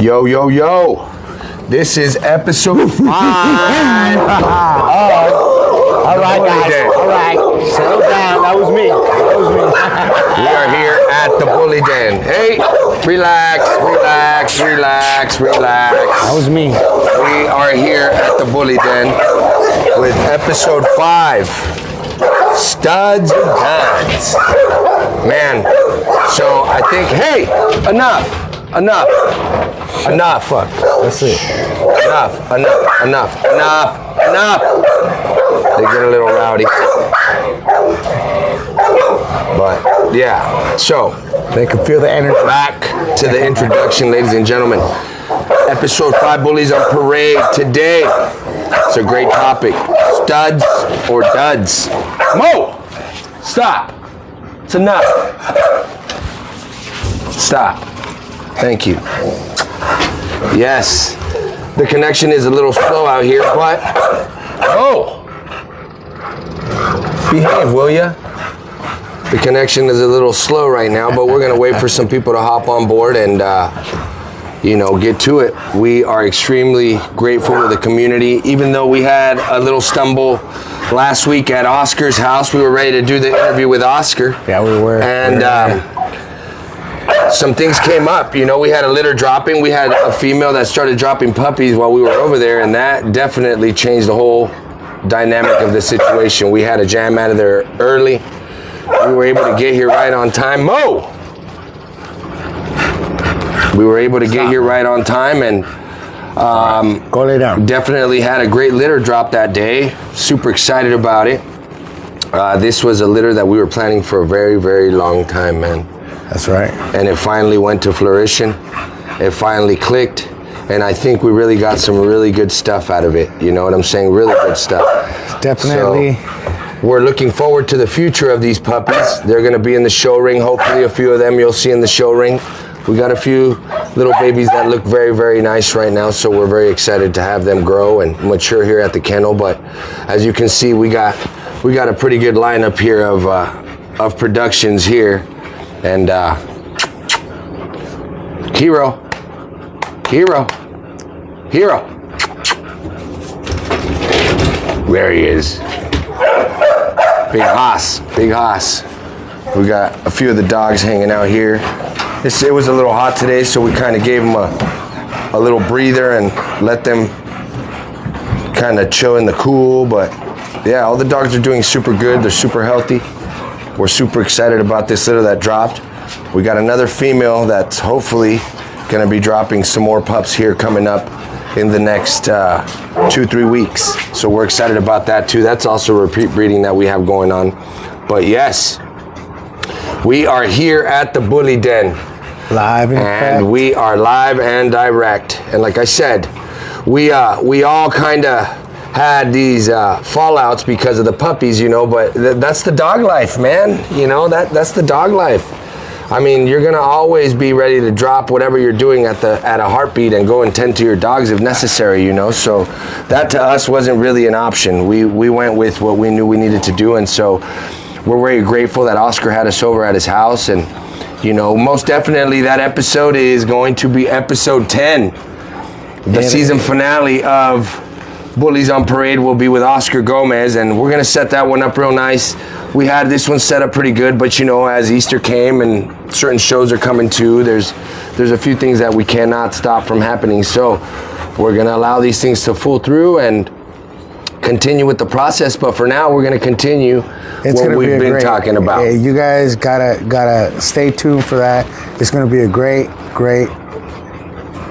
Yo, yo, yo. This is episode 5. All right, guys. All right. Settle down. That was me. We are here at the Bully Den. Hey, relax. That was me. We are here at the Bully Den with episode 5. Studs and duds. Man, so I think, hey, enough. Fuck. That's it. Enough. They get a little rowdy. But yeah, so They can feel the energy. back to the introduction, ladies and gentlemen. Episode 5, Bullies on Parade. Today, it's a great topic. Studs or duds? Mo! Stop. It's enough. Stop. Thank you. Yes, the connection is a little slow out here, but behave, will ya? The connection is a little slow right now, but we're gonna wait for some people to hop on board and get to it. We are extremely grateful with the community. Even though we had a little stumble last week at Oscar's house, we were ready to do the interview with Oscar. Yeah, we were. And some things came up. We had a litter dropping. We had a female that started dropping puppies while we were over there, and that definitely changed the whole dynamic of the situation. We had a jam out of there early. We were able to get here right on time. Mo! We were able to get here right on time, and Go lay down. definitely had a great litter drop that day. Super excited about it. This was a litter that we were planning for a very, very long time, man. That's right. And it finally went to fruition. It finally clicked, and I think we really got some really good stuff out of it. You know what I'm saying? Really good stuff. Definitely. So, we're looking forward to the future of these puppies. They're going to be in the show ring. Hopefully a few of them you'll see in the show ring. We got a few little babies that look very, very nice right now, so we're very excited to have them grow and mature here at the kennel. But as you can see, we got a pretty good lineup here of productions here. And Hero. There he is. Big Haas. We got a few of the dogs hanging out here. It was a little hot today, so we kind of gave them a little breather and let them kind of chill in the cool. But yeah, all the dogs are doing super good. They're super healthy. We're super excited about this litter that dropped. We got another female that's hopefully gonna be dropping some more pups here coming up in the next 2-3 weeks. So we're excited about that too. That's also repeat breeding that we have going on. But yes, we are here at the Bully Den. Live in effect. And we are live and direct. And like I said, we all kind of had these fallouts because of the puppies, but that's the dog life, man. That's the dog life. I mean, you're gonna always be ready to drop whatever you're doing at a heartbeat and go and tend to your dogs if necessary, So that to us wasn't really an option. We went with what we knew we needed to do, and so we're very grateful that Oscar had us over at his house. And most definitely that episode is going to be episode 10. The season finale of Bullies on Parade will be with Oscar Gomez, and we're gonna set that one up real nice. We had this one set up pretty good, but as Easter came and certain shows are coming too, there's a few things that we cannot stop from happening. So we're gonna allow these things to pull through and continue with the process. But for now, we're gonna continue what we've been talking about. Yeah, you guys gotta stay tuned for that. It's gonna be a great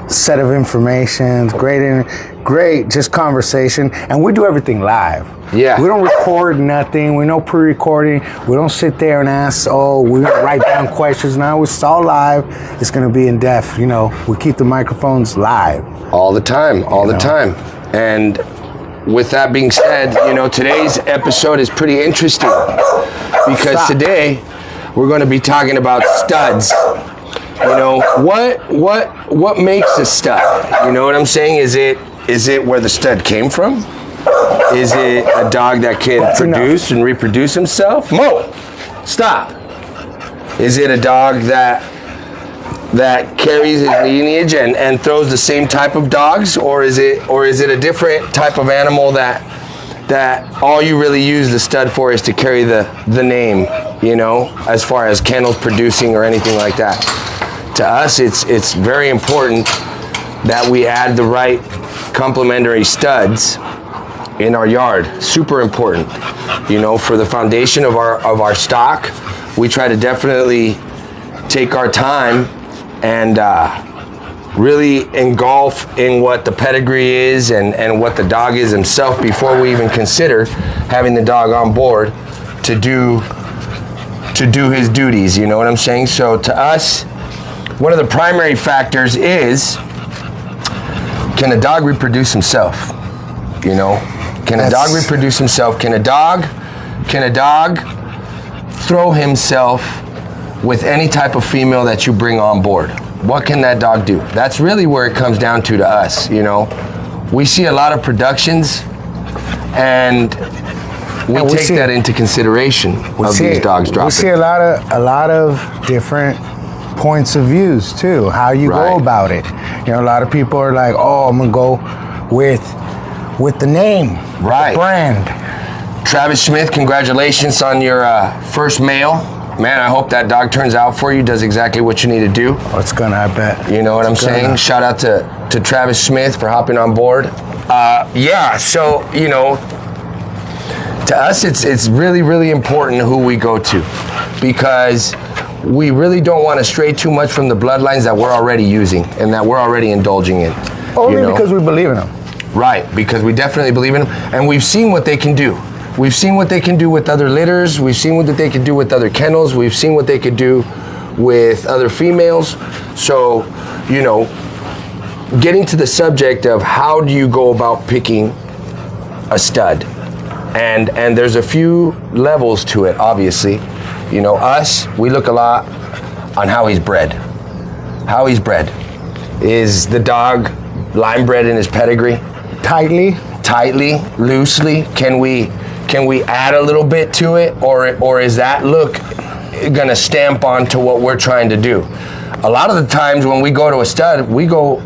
set of information, great just conversation, and we do everything live. Yeah. We don't record nothing. We no pre-recording. We don't sit there and ask, we're gonna write down questions. Now it's all live. It's gonna be in depth. We keep the microphones live. All the time. And with that being said, today's episode is pretty interesting because today we're going to be talking about studs. What makes a stud? You know what I'm saying? Is it where the stud came from? Is it a dog that can produce and reproduce himself? Mo, stop. Is it a dog that that carries his lineage and throws the same type of dogs, or is it a different type of animal that all you really use the stud for is to carry the name, you know, as far as kennels producing or anything like that? To us, it's very important that we add the right complementary studs in our yard. Super important, you know, for the foundation of our stock. We try to definitely take our time and really engulf in what the pedigree is and what the dog is himself before we even consider having the dog on board to do his duties, you know what I'm saying? So to us, one of the primary factors is, can a dog reproduce himself? You know, can a dog reproduce himself? Can a dog throw himself with any type of female that you bring on board? What can that dog do? That's really where it comes down to us, you know. We see a lot of productions and we take that into consideration of these dogs dropping. We see a lot of different points of views too, how you go about it. You know, a lot of people are like, oh, I'm gonna go with the name, the brand. Travis Smith, congratulations on your first male. Man, I hope that dog turns out for you, does exactly what you need to do. Oh, it's gonna, I bet. You know what I'm saying? Shout out to Travis Smith for hopping on board. Yeah, so, you know, to us, it's really, really important who we go to, because we really don't want to stray too much from the bloodlines that we're already using and that we're already indulging in. Only because we believe in them. Right, because we definitely believe in them, and we've seen what they can do. We've seen what they can do with other litters. We've seen what they can do with other kennels. We've seen what they could do with other females. So, you know, getting to the subject of how do you go about picking a stud, and there's a few levels to it, obviously. You know, we look a lot on how he's bred. How he's bred. Is the dog line bred in his pedigree? Tightly, loosely. Can we add a little bit to it, or is that look gonna stamp onto what we're trying to do? A lot of the times when we go to a stud, we go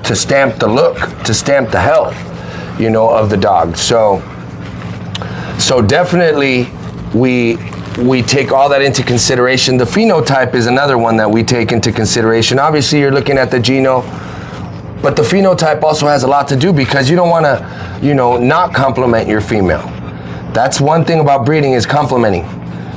to stamp the look, to stamp the health, you know, of the dog. So definitely we take all that into consideration. The phenotype is another one that we take into consideration. Obviously, you're looking at the geno, but the phenotype also has a lot to do, because you don't want to, you know, not complement your female. That's one thing about breeding, is complementing.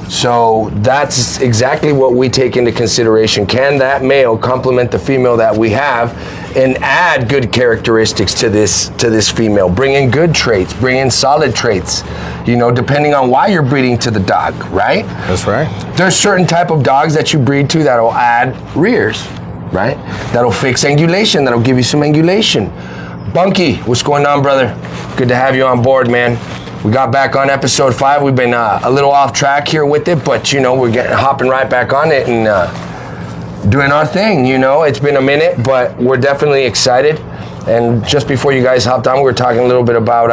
So that's exactly what we take into consideration. Can that male complement the female that we have and add good characteristics to this female? Bring in good traits, bring in solid traits, you know, depending on why you're breeding to the dog, right? That's right. There's certain type of dogs that you breed to that'll add rears, right? That'll fix angulation, that'll give you some angulation. Bunky, what's going on, brother? Good to have you on board, man. We got back on episode 5. We've been a little off track here with it, but you know, we're hopping right back on it and doing our thing. You know, it's been a minute, but we're definitely excited. And just before you guys hopped on, we were talking a little bit about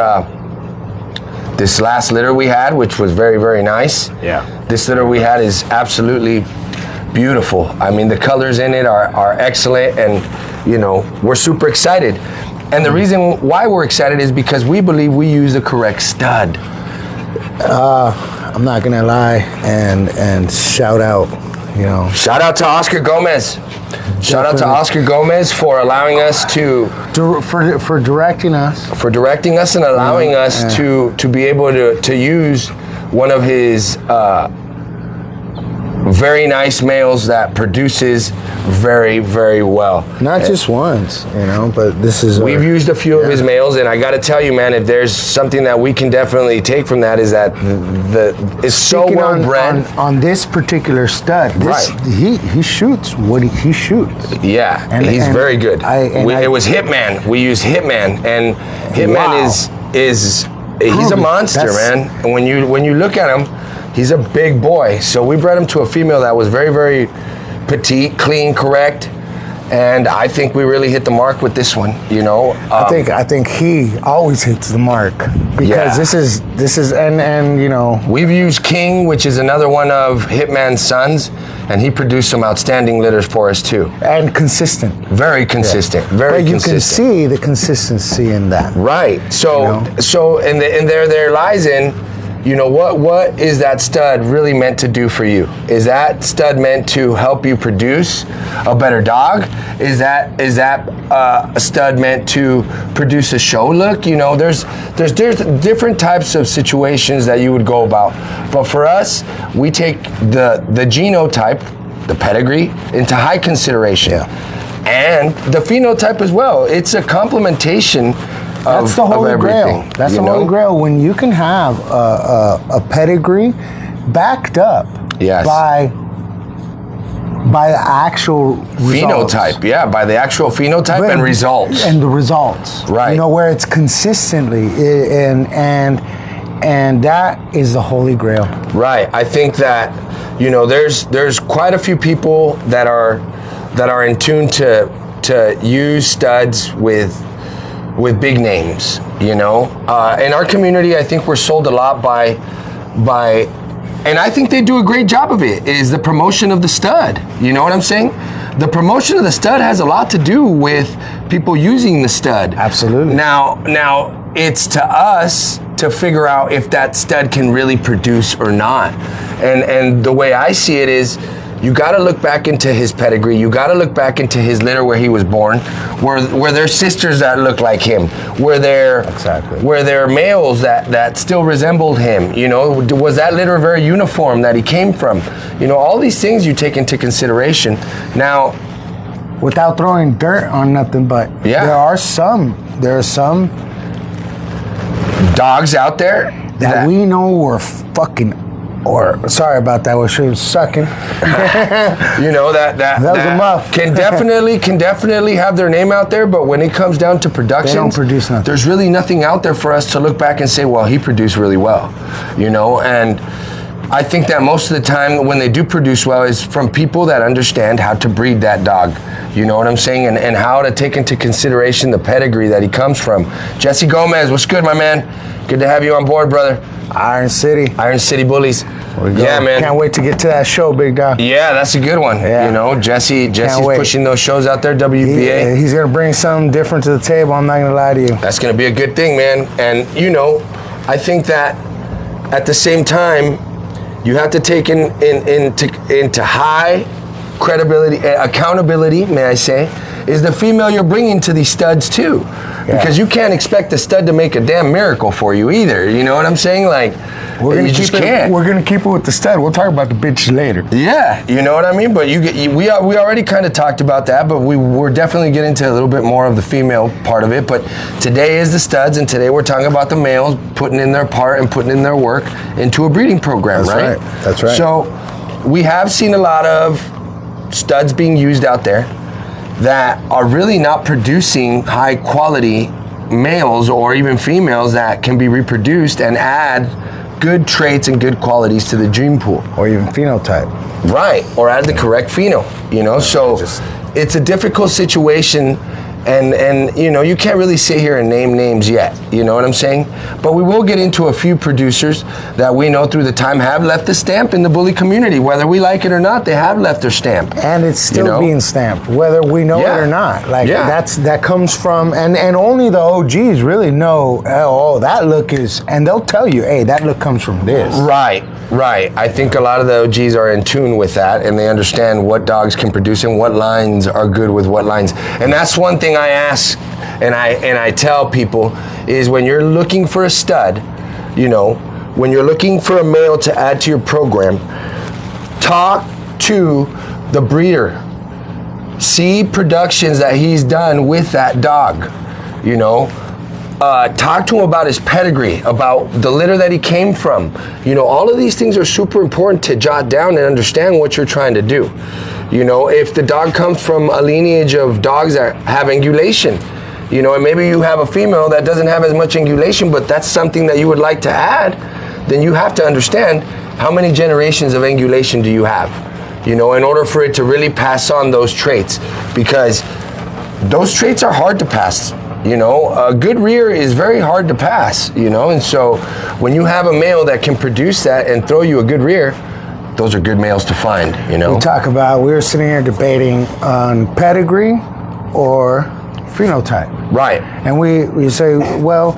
this last litter we had, which was very, very nice. Yeah. This litter we had is absolutely beautiful. I mean, the colors in it are excellent, and you know, we're super excited. And the reason why we're excited is because we believe we use the correct stud. I'm not gonna lie and shout out, you know. Shout out to Oscar Gomez. Shout out to Oscar Gomez for allowing us to for directing us. For directing us and allowing us to be able to use one of his very nice males that produces very, very well. Not just once, you know, but this is... We've used a few of his males, and I got to tell you, man, if there's something that we can definitely take from that, is that it's so well bred. On this particular stud, he shoots what he shoots. Yeah, and he's very good. It was Hitman. We used Hitman, and Hitman is he's a monster, man. And when you look at him, he's a big boy. So we bred him to a female that was very, very petite, clean, correct, And I think we really hit the mark with this one, you know. I think he always hits the mark because this is and you know, we've used King, which is another one of Hitman's sons, and he produced some outstanding litters for us too. And consistent. Very consistent. Very but you consistent. can see the consistency in that. Right. So you know? so and there lies in, you know, what is that stud really meant to do for you? Is that stud meant to help you produce a better dog? Is that a stud meant to produce a show look? You know, there's different types of situations that you would go about. But for us, we take the genotype, the pedigree, into high consideration. And the phenotype as well. It's a complementation. That's the holy grail. That's the holy grail when you can have a pedigree backed up by the actual phenotype. results. Yeah, by the actual phenotype and results. And the results. Right. You know, where it's consistently and that is the holy grail. Right. I think that, you know, there's quite a few people that are in tune to use studs with big names, you know. In our community, I think we're sold a lot by, and I think they do a great job of it, is the promotion of the stud. You know what I'm saying? The promotion of the stud has a lot to do with people using the stud. Absolutely. Now it's to us to figure out if that stud can really produce or not. And the way I see it is, you got to look back into his pedigree. You got to look back into his litter where he was born. Were there sisters that looked like him? Were there males that still resembled him? You know, was that litter very uniform that he came from? You know, all these things you take into consideration. Now, without throwing dirt on nothing, but there are some dogs out there that we know were fucking. Or sorry about that. Well, she was sucking. You know that was a muff. can definitely have their name out there, but when it comes down to production, they don't produce nothing. There's really nothing out there for us to look back and say, well, he produced really well, you know. And I think that most of the time when they do produce well is from people that understand how to breed that dog. You know what I'm saying? And how to take into consideration the pedigree that he comes from. Jesse Gomez, what's good, my man? Good to have you on board, brother. Iron City Bullies. Yeah, man. Can't wait to get to that show, big dog. Yeah, that's a good one. Yeah. You know, Jesse's pushing those shows out there, WBA. He's going to bring something different to the table, I'm not going to lie to you. That's going to be a good thing, man. And, you know, I think that at the same time, you have to take into high credibility, accountability, may I say, is the female you're bringing to these studs too. Yeah. Because you can't expect the stud to make a damn miracle for you either. You know what I'm saying? Like, we're gonna keep it with the stud. We'll talk about the bitch later. Yeah, you know what I mean. But we already kind of talked about that, but we're definitely getting into a little bit more of the female part of it. But today is the studs, and today we're talking about the males putting in their part and putting in their work into a breeding program. That's right. That's right. So we have seen a lot of studs being used out there that are really not producing high quality males or even females that can be reproduced and add good traits and good qualities to the gene pool. Or even phenotype. Right, or add the correct pheno, you know? So it's a difficult situation, and you know, you can't really sit here and name names yet, you know what I'm saying? But we will get into a few producers that we know through the time have left a stamp in the bully community. Whether we like it or not, they have left their stamp. And it's still being stamped, whether we know it or not. Like that comes from, and only the OGs really know, oh, that look is, and they'll tell you, hey, that look comes from this. Right. I think a lot of the OGs are in tune with that, and they understand what dogs can produce and what lines are good with what lines. And that's one thing I ask and I tell people is, when you're looking for a stud, you know, when you're looking for a male to add to your program, talk to the breeder. See productions that he's done with that dog, you know. Talk to him about his pedigree, about the litter that he came from. You know, all of these things are super important to jot down and understand what you're trying to do. You know, if the dog comes from a lineage of dogs that have angulation, you know, and maybe you have a female that doesn't have as much angulation, but that's something that you would like to add, then you have to understand how many generations of angulation do you have. you know, in order for it to really pass on those traits, because those traits are hard to pass. You know, a good rear is very hard to pass, you know, and so when you have a male that can produce that and throw you a good rear, those are good males to find, you know. We were sitting here debating on pedigree or phenotype. Right. And we say, well,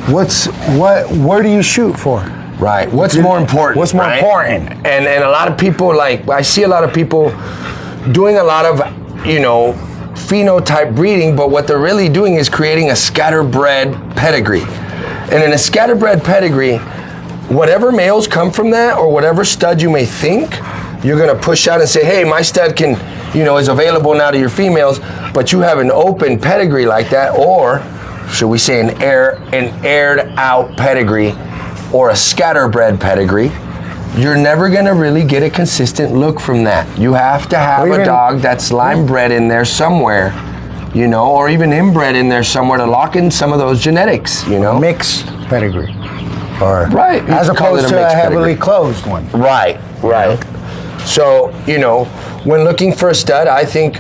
where do you shoot for? Right. What's more important? What's more important? And a lot of people, like, I see a lot of people doing a lot of, you know, phenotype breeding, but what they're really doing is creating a scatterbred pedigree. And in a scatterbred pedigree, whatever males come from that, or whatever stud you may think, you're gonna push out and say, hey, my stud can, you know, is available now to your females, but you have an open pedigree like that, or should we say an aired out pedigree, or a scatterbred pedigree, you're never gonna really get a consistent look from that. You have to have a dog that's line bred in there somewhere, you know, or even inbred in there somewhere to lock in some of those genetics, you know. Mixed pedigree. Or right. As opposed to a heavily closed one. Right, right. You know? So, you know, when looking for a stud, I think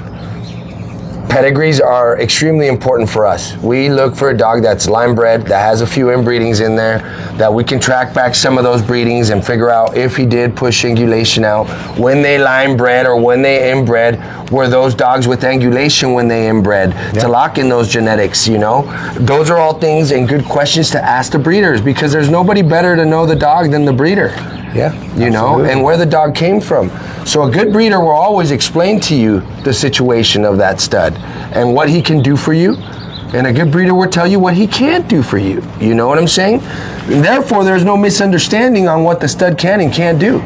pedigrees are extremely important for us. We look for a dog that's line bred, that has a few inbreedings in there, that we can track back some of those breedings and figure out if he did push angulation out, when they line bred or when they inbred, were those dogs with angulation when they inbred, to lock in those genetics, you know? Those are all things and good questions to ask the breeders, because there's nobody better to know the dog than the breeder. Yeah, you know, and where the dog came from. So a good breeder will always explain to you the situation of that stud and what he can do for you. And a good breeder will tell you what he can't do for you. You know what I'm saying? And therefore, there's no misunderstanding on what the stud can and can't do.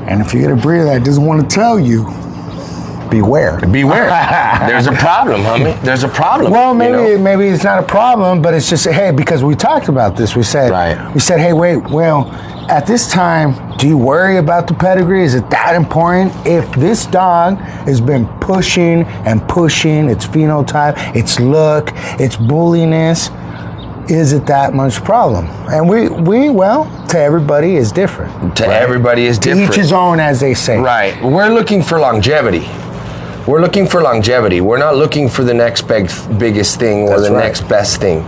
And if you get a breeder that doesn't want to tell you, beware. Beware. There's a problem, homie. There's a problem. Well, maybe it's not a problem, but it's just, hey, because we talked about this. We said, hey, wait, well, at this time, do you worry about the pedigree? Is it that important? If this dog has been pushing and pushing its phenotype, its look, its bulliness, is it that much problem? And well, to everybody is different. Everybody is different. To each his own, as they say. Right. We're looking for longevity. We're looking for longevity. We're not looking for the next biggest thing or next best thing.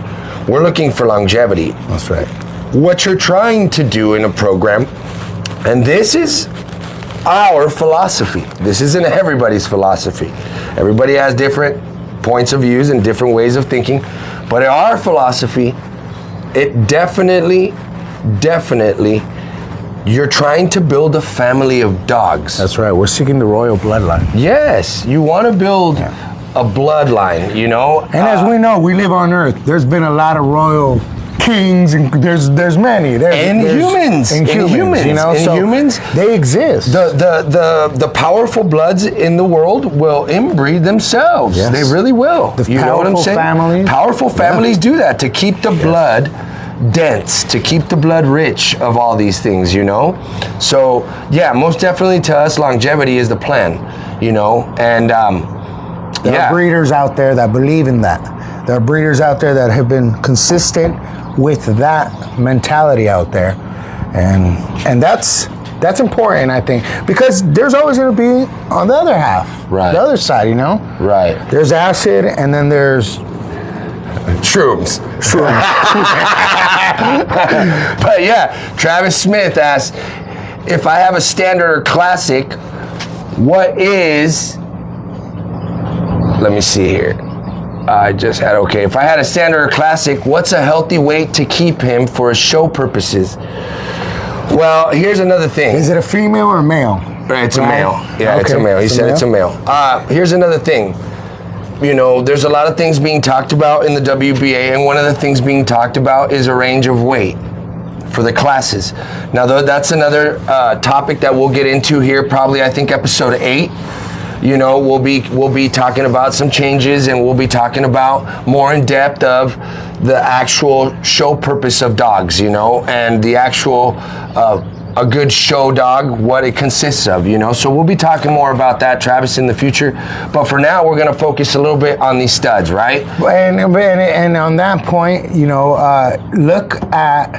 We're looking for longevity. That's right. What you're trying to do in a program, and this is our philosophy. This isn't everybody's philosophy. Everybody has different points of views and different ways of thinking, but in our philosophy, it definitely, you're trying to build a family of dogs. That's right. We're seeking the royal bloodline. Yes, you want to build a bloodline, you know? And as we know, we live on Earth. There's been a lot of royal kings, and there's many. Humans, you know, so humans, they exist. The powerful bloods in the world will inbreed themselves. Yes. They really will. You know what I'm saying? Powerful families do that to keep the blood dense, to keep the blood rich of all these things, you know? So, yeah, most definitely to us, longevity is the plan, you know? And, there are breeders out there that believe in that. There are breeders out there that have been consistent with that mentality out there. And that's important, I think, because there's always going to be on the other half, the other side, you know? Right. There's acid, and then there's shrooms. But yeah, Travis Smith asks, if I have a standard or classic, what is, let me see here. I just had, if I had a standard or classic, what's a healthy weight to keep him for show purposes? Well, here's another thing. Is it a female or a male? It's a male. Yeah, it's a male. He said it's a male. Here's another thing. You know, there's a lot of things being talked about in the WBA, and one of the things being talked about is a range of weight for the classes. Now, that's another topic that we'll get into here, probably, I think, episode 8. You know, we'll be talking about some changes, and we'll be talking about more in depth of the actual show purpose of dogs, you know, and the actual a good show dog, what it consists of, you know. So we'll be talking more about that, Travis, in the future. But for now, we're going to focus a little bit on these studs, right? And on that point, you know, look at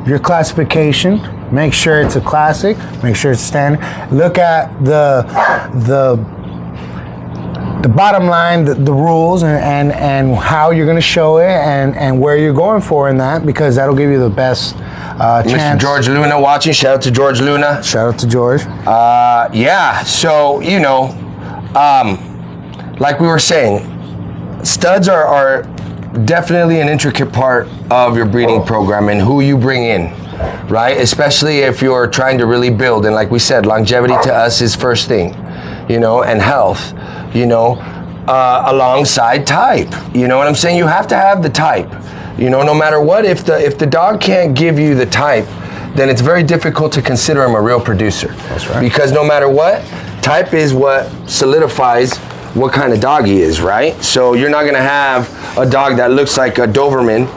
your classification. Make sure it's a classic. Make sure it's standard. Look at the bottom line, the rules, and how you're going to show it, and where you're going for in that, because that'll give you the best chance. Mr. George Luna watching. Shout out to George Luna. Shout out to George. Yeah. So like we were saying, studs are definitely an intricate part of your breeding program and who you bring in, right? Especially if you're trying to really build. And like we said, longevity to us is first thing, and health, alongside type. You know what I'm saying? You have to have the type, no matter what. If the dog can't give you the type, then it's very difficult to consider him a real producer. That's right. Because no matter what, type is what solidifies what kind of dog he is, right? So you're not gonna have a dog that looks like a Doberman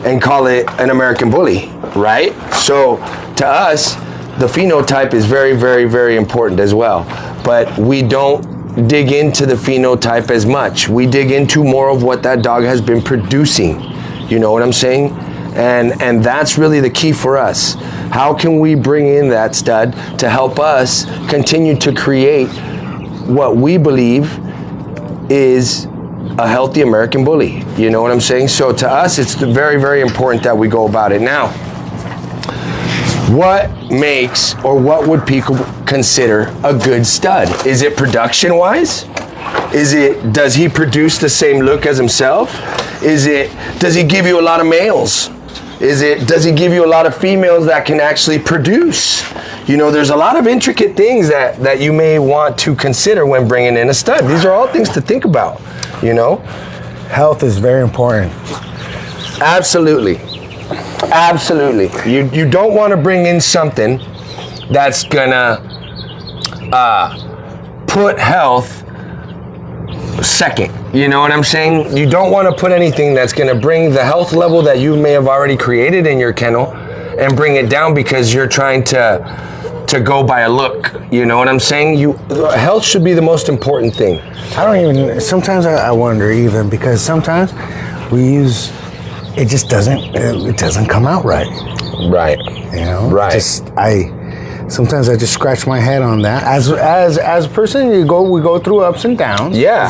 and call it an American Bully, right? So to us, the phenotype is very, very, very important as well. But we don't dig into the phenotype as much. We dig into more of what that dog has been producing. You know what I'm saying? And that's really the key for us. How can we bring in that stud to help us continue to create what we believe is a healthy American Bully? You know what I'm saying? So to us, it's very, very important that we go about it. Now, what makes, or what would people consider a good stud? Is it production-wise? Does he produce the same look as himself? Does he give you a lot of males? Does he give you a lot of females that can actually produce? There's a lot of intricate things that you may want to consider when bringing in a stud. These are all things to think about, Health is very important. Absolutely. Absolutely. You don't want to bring in something that's gonna put health second. You know what I'm saying? You don't want to put anything that's going to bring the health level that you may have already created in your kennel and bring it down because you're trying to go by a look. You know what I'm saying? Health should be the most important thing. Sometimes I wonder, even because sometimes we use, it doesn't come out right. Right. Right. Sometimes I just scratch my head on that. As a person, we go through ups and downs. Yeah.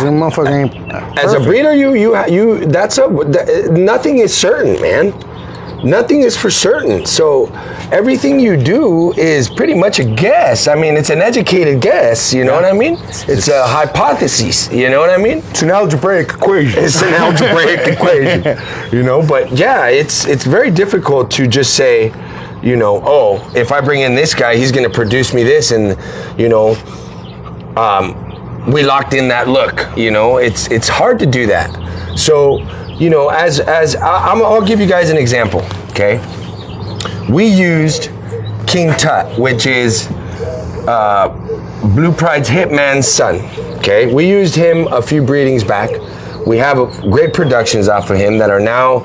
As a breeder, nothing is certain, man. Nothing is for certain. So everything you do is pretty much a guess. I mean, it's an educated guess. You know what I mean? It's a hypothesis. You know what I mean? It's an algebraic equation. It's an algebraic equation. But yeah, it's very difficult to just say, if I bring in this guy, he's going to produce me this, and we locked in that look. It's hard to do that. So I'll give you guys an example. Okay, we used King Tut, which is Blue Pride's Hitman's son. Okay, we used him a few breedings back. We have great productions off of him that are now.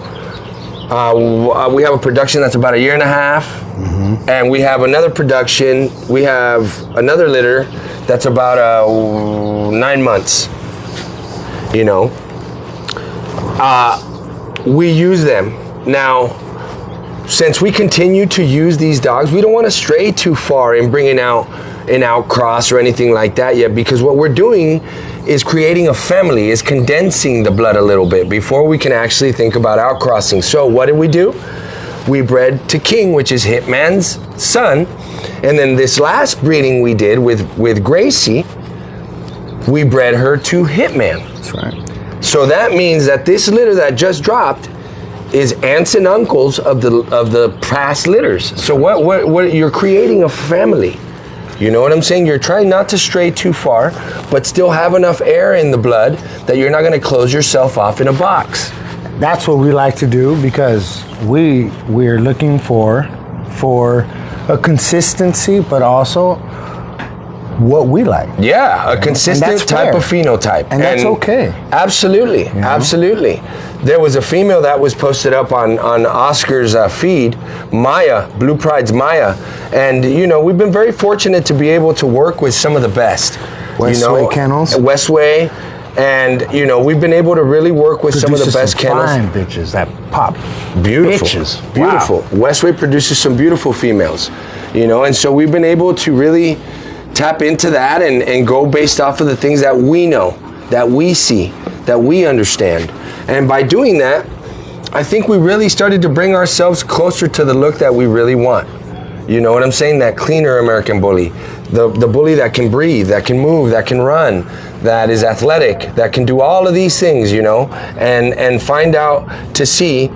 We have a production that's about 1.5 years, and we have another production. We have another litter that's about 9 months. We use them now. Since we continue to use these dogs, we don't want to stray too far in bringing out an outcross or anything like that yet, because what we're doing is creating a family, is condensing the blood a little bit before we can actually think about outcrossing. So what did we do? We bred to King, which is Hitman's son, and then this last breeding we did with Gracie, we bred her to Hitman. That's right. So that means that this litter that just dropped is aunts and uncles of the past litters. So what you're creating a family. You know what I'm saying? You're trying not to stray too far, but still have enough air in the blood that you're not going to close yourself off in a box. That's what we like to do, because we're looking for a consistency, but also what we like. Yeah, a consistent type of phenotype. And that's okay. Absolutely, absolutely. There was a female that was posted up on Oscar's feed, Maya, Blue Pride's Maya. And, we've been very fortunate to be able to work with some of the best. Westway Kennels. Westway. And you know, we've been able to really work with some of the best kennels. Fine bitches that pop. Beautiful, Bitches. beautiful. Wow. Westway produces some beautiful females, you know, and so we've been able to really tap into that and go based off of the things that we know, that we see, that we understand. And by doing that, I think we really started to bring ourselves closer to the look that we really want. You know what I'm saying? That cleaner American bully, the bully that can breathe, that can move, that can run, that is athletic, that can do all of these things, you know, and find out to see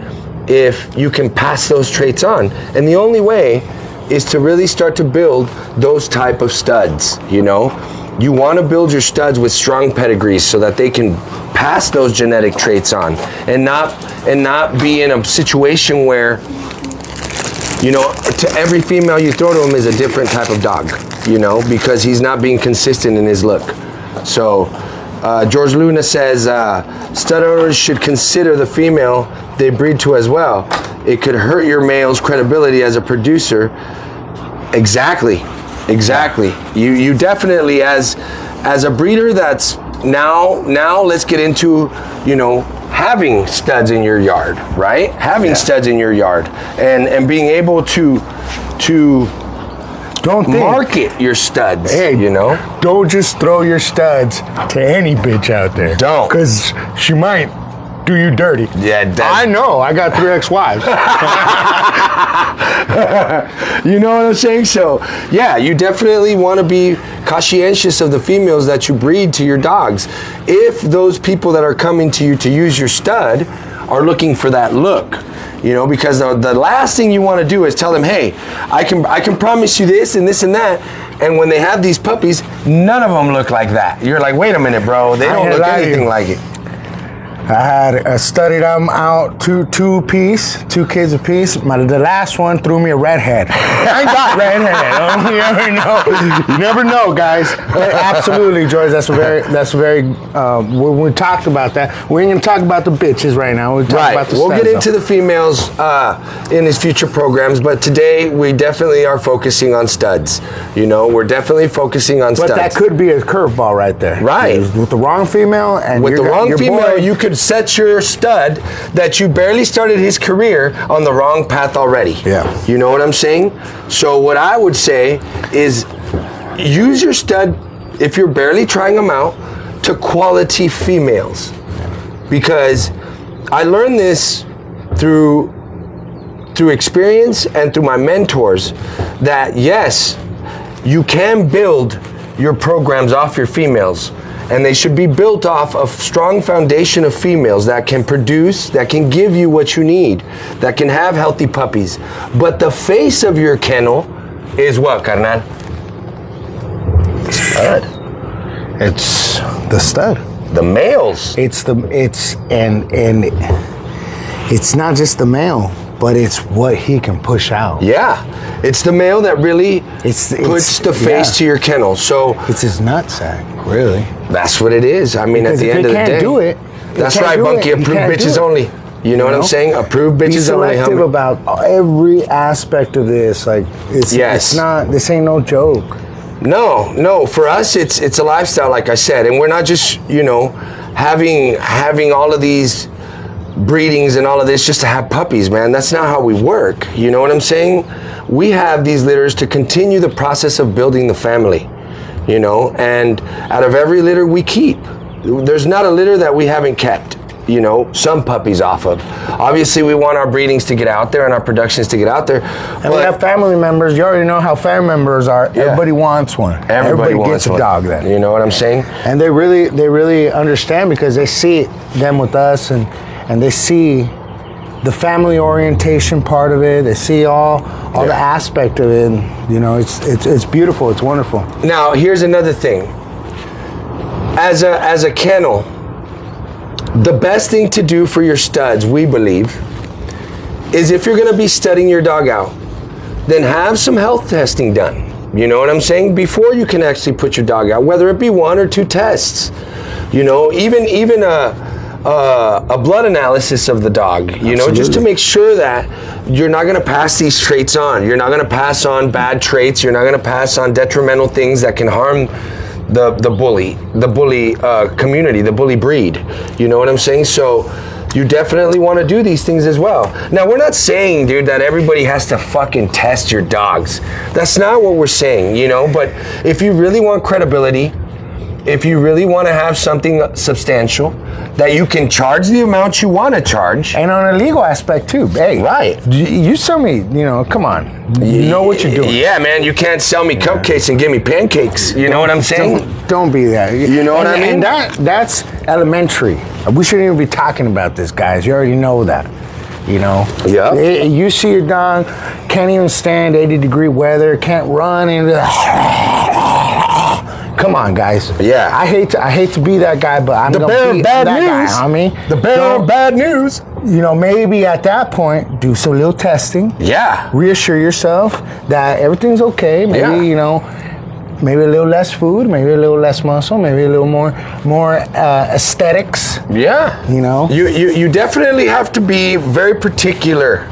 if you can pass those traits on. And the only way is to really start to build those type of studs, you know. You want to build your studs with strong pedigrees so that they can pass those genetic traits on and not be in a situation where, you know, to every female you throw to him is a different type of dog, you know, because he's not being consistent in his look. So George Luna says stud owners should consider the female they breed to as well. It could hurt your male's credibility as a producer. Exactly. You definitely, as a breeder that's now let's get into, you know, having studs in your yard, right? Having studs in your yard and being able to Don't market your studs, hey, you know? Don't just throw your studs to any bitch out there. Don't. Because she might do you dirty. Yeah, I know. I got 3 ex-wives. You know what I'm saying? So, yeah, you definitely want to be conscientious of the females that you breed to your dogs. If those people that are coming to you to use your stud are looking for that look, you know, because the last thing you want to do is tell them, hey, I can promise you this and this and that. And when they have these puppies, none of them look like that. You're like, wait a minute, bro. They don't look anything like it. I had studied them out, two kids apiece. The last one threw me a redhead. I ain't got redhead. You never know, guys. Absolutely, George. That's very. When we talked about that, we ain't gonna talk about the bitches right now. We'll talk about the We'll studs, get into the females in his future programs, but today we definitely are focusing on studs. You know, we're definitely focusing on studs. But that could be a curveball right there. Right. With the wrong female and with the wrong female, boy, you could set your stud that you barely started his career on the wrong path already. Yeah. You know what I'm saying? So what I would say is use your stud, if you're barely trying them out, to quality females. Because I learned this through experience and through my mentors that yes, you can build your programs off your females. And they should be built off a strong foundation of females that can produce, that can give you what you need, that can have healthy puppies. But the face of your kennel is what, carnal? Stud. it's the stud. The males. It's not just the male, but it's what he can push out. Yeah. It's the male that really puts the face to your kennel. So it's his nutsack, really. that's what it is. I mean, Because at the if end he of the can't day. do it, That's right, Bunky. Approved bitches only. You know what I'm saying? Approved Be bitches only. selective about every aspect of this. Like it's not. This ain't no joke. No. For us, it's a lifestyle, like I said, and we're not just having all of these breedings and all of this just to have puppies, man. That's not how we work. You know what I'm saying? We have these litters to continue the process of building the family. You know, and out of every litter we keep, there's not a litter that we haven't kept, you know, some puppies off of. Obviously, we want our breedings to get out there and our productions to get out there. And we have family members. You already know how family members are. Yeah. Everybody wants one. Everybody gets a dog then. You know what I'm saying? And they really understand because they see them with us and they see the family orientation part of it. They see all the aspect of it. And, you know, it's beautiful. It's wonderful. Now, here's another thing. As a kennel, the best thing to do for your studs, we believe, is if you're going to be studying your dog out, then have some health testing done. You know what I'm saying? Before you can actually put your dog out, whether it be 1 or 2 tests. You know, even a blood analysis of the dog, you know, just to make sure that you're not going to pass these traits on. You're not going to pass on bad traits. You're not going to pass on detrimental things that can harm the bully community, the bully breed. You know what I'm saying? So you definitely want to do these things as well. Now, we're not saying, dude, that everybody has to fucking test your dogs. That's not what we're saying, you know? But if you really want credibility, if you really want to have something substantial, that you can charge the amount you want to charge. And on a legal aspect too, hey. Right. You sell me, you know, come on. You know what you're doing. Yeah, man, you can't sell me cupcakes and give me pancakes. You know what I'm saying? Don't be that. You know what I mean? And that's elementary. We shouldn't even be talking about this, guys. You already know that. You know? Yeah. You see your dog, can't even stand 80-degree weather, can't run, and come on, guys. Yeah. I hate to be that guy, but I'm the bearer of bad news. Guy, homie. The bearer of bad news. You know, maybe at that point, do some little testing. Yeah. Reassure yourself that everything's okay. Maybe, you know, maybe a little less food, maybe a little less muscle, maybe a little more aesthetics. Yeah. You know? You definitely have to be very particular.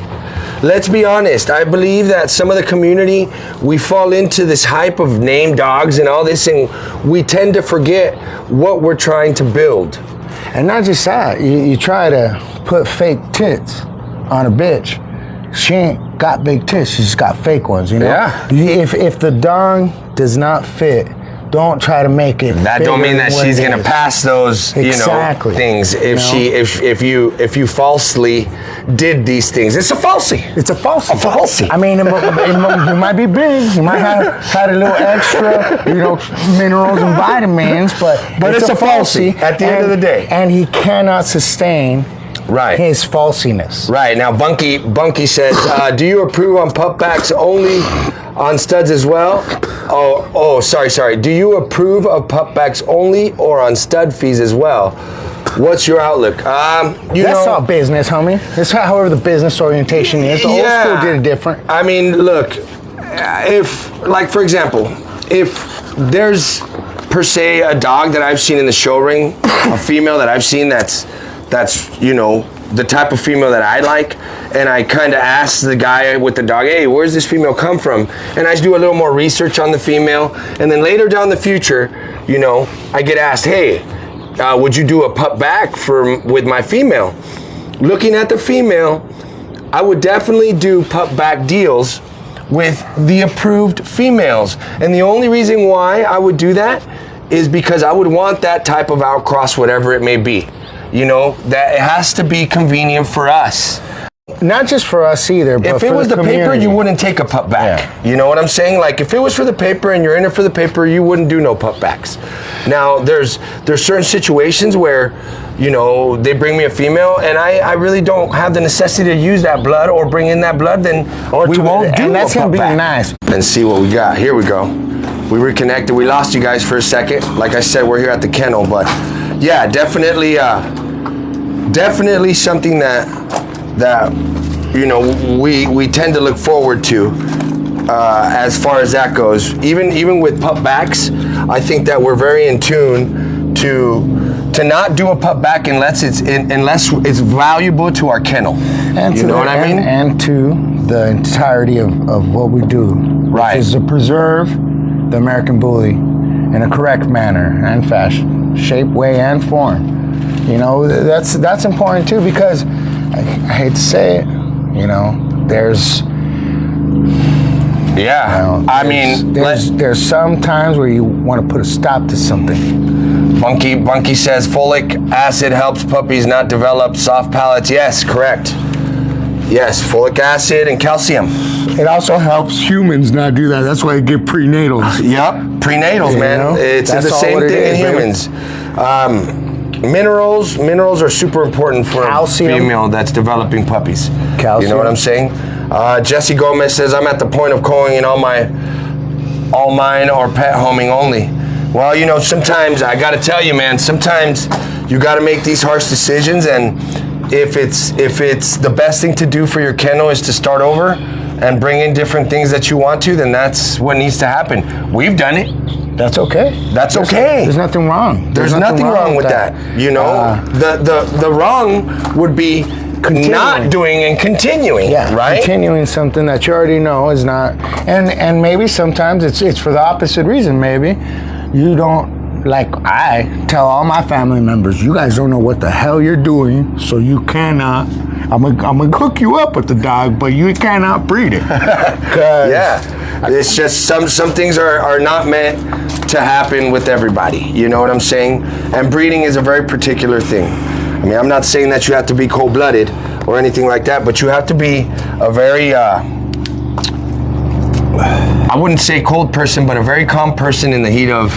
Let's be honest. I believe that some of the community, we fall into this hype of name dogs and all this, and we tend to forget what we're trying to build. And not just that, you try to put fake tits on a bitch. She ain't got big tits, she's just got fake ones, you know? Yeah. If the dong does not fit, don't try to make it. That don't mean that she's gonna pass those, exactly. Things. If you falsely did these things, it's a falsie. It's a falsie. A falsie. I mean, it might be big. You might have had a little extra, minerals and vitamins, but it's a falsie at the end of the day. And he cannot sustain. Right. His falsiness. Right. Now, Bunky says, do you approve on pupbacks only on studs as well? Oh, sorry. Do you approve of pupbacks only or on stud fees as well? What's your outlook? That's all business, homie. It's however the business orientation is. The old school did it different. I mean, look, for example, if there's per se a dog that I've seen in the show ring, a female that I've seen that's the type of female that I like, and I kind of ask the guy with the dog, hey, where's this female come from? And I do a little more research on the female, and then later down the future, I get asked, hey, would you do a pup back with my female? Looking at the female, I would definitely do pup back deals with the approved females. And the only reason why I would do that is because I would want that type of outcross, whatever it may be. That it has to be convenient for us. Not just for us either, but if it was the paper, you wouldn't take a pup back. Yeah. You know what I'm saying? Like, if it was for the paper and you're in it for the paper, you wouldn't do no pup backs. Now, there's certain situations where, they bring me a female and I really don't have the necessity to use that blood or bring in that blood, then we won't do a pup back. And that's going to be nice. And see what we got. Here we go. We reconnected. We lost you guys for a second. Like I said, we're here at the kennel, but yeah, definitely something that we tend to look forward to as far as that goes. Even with pup backs, I think that we're very in tune to not do a pup back unless it's valuable to our kennel. And you know what I mean? And to the entirety of what we do, right? Which is to preserve the American Bully in a correct manner and fashion, shape, way, and form. That's important too, because I hate to say it, there's there's some times where you want to put a stop to something. Bunky says folic acid helps puppies not develop soft palates. Yes, correct. Yes, folic acid and calcium. It also helps humans not do that. That's why you get prenatals. Yep, prenatals, man. It's the same thing in humans. Minerals are super important for calcium. A female that's developing puppies. Calcium. You know what I'm saying? Jesse Gomez says, I'm at the point of calling in all mine or pet homing only. Well, sometimes I gotta tell you, man, sometimes you gotta make these harsh decisions, and if it's the best thing to do for your kennel is to start over and bring in different things that you want to, then that's what needs to happen. We've done it. That's okay. That's okay. There's nothing wrong. There's nothing wrong with that. The wrong would be not doing and continuing. Yeah, right. Continuing something that you already know is not, and maybe sometimes it's for the opposite reason. Maybe you don't, like I tell all my family members, you guys don't know what the hell you're doing, so you cannot, I'm gonna hook you up with the dog, but you cannot breed it. Yeah, it's just some things are not meant to happen with everybody. You know what I'm saying? And breeding is a very particular thing. I mean, I'm not saying that you have to be cold-blooded or anything like that, but you have to be a very, I wouldn't say cold person, but a very calm person in the heat of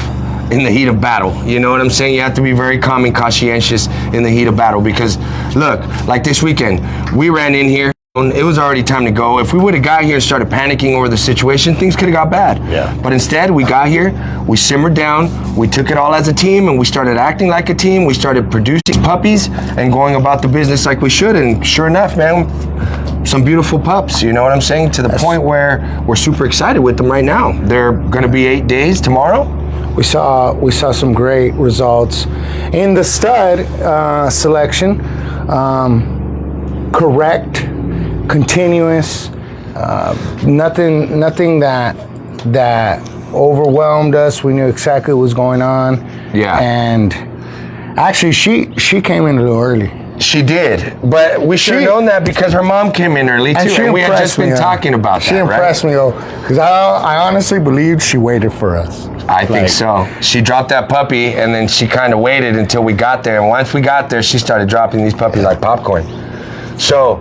battle. You know what I'm saying? You have to be very calm and conscientious in the heat of battle, because look, like this weekend, we ran in here. It was already time to go. If we would have got here and started panicking over the situation, things could have got bad. Yeah. But instead, we got here, we simmered down, we took it all as a team, and we started acting like a team. We started producing puppies and going about the business like we should. And sure enough, man, some beautiful pups, you know what I'm saying? To the point where we're super excited with them right now. They're gonna be 8 days tomorrow. We saw some great results in the stud selection. Correct, continuous, nothing that overwhelmed us. We knew exactly what was going on. Yeah. And actually, she came in a little early. She did, but we should have known that because her mom came in early too, and we had just been talking about that. She impressed me though, because I honestly believe she waited for us. I think so. She dropped that puppy, and then she kind of waited until we got there. And once we got there, she started dropping these puppies like popcorn. So,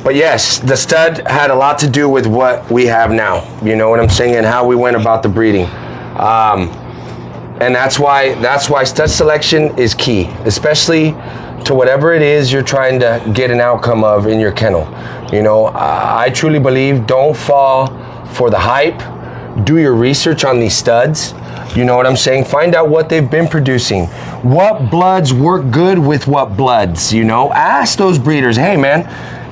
but yes, the stud had a lot to do with what we have now. You know what I'm saying, and how we went about the breeding. And that's why stud selection is key, especially to whatever it is you're trying to get an outcome of in your kennel. You know, I truly believe, don't fall for the hype. Do your research on these studs. You know what I'm saying? Find out what they've been producing. What bloods work good with what bloods, you know? Ask those breeders, hey man,